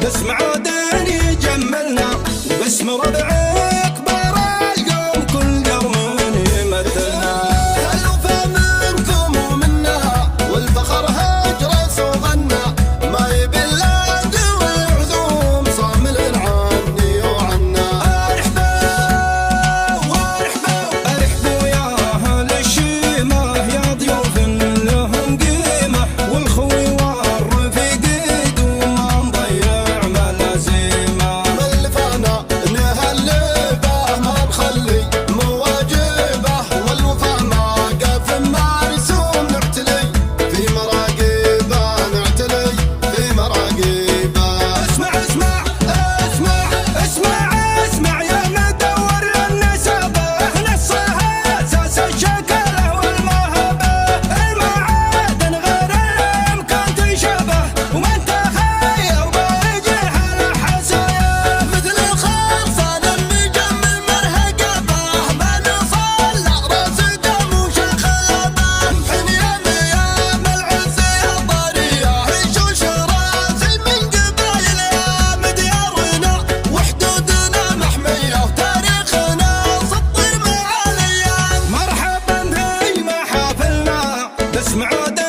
باسم عودان يجملنا، باسم ربعك برا القوم كل قوم يمثلنا. الوفا منكم ومنا والفخر هجرس وغنى، ما يبي الا دوا عزوم صامل عني وعنا. ارحبوا يا اهل الشيمه يا ضيوف لهم قيمه، والخوي والرفيق دوما نضيع ملازمه. ملفانا نهلبه ما نخلي مواجبه، والوفا ما قف مرسوم نعتلي في مراقبه، نعتلي في مراقبه. اسمع يا مدور النسبه، نصها اساس الشكله والمهبه، المعادن غير الامكان تنشبه، ومن تخيل بيجيها الحسايا. مثل الخرصان المجمل مرهقبه، ما نصلع راس دم وشخابه. حنيان ايام العز يا ضريه، هشوش راسي من قبايلها. مديارنا وحدودنا محميه، وتاريخنا سطر مع الايام. مرحبا في محافلنا باسم عودان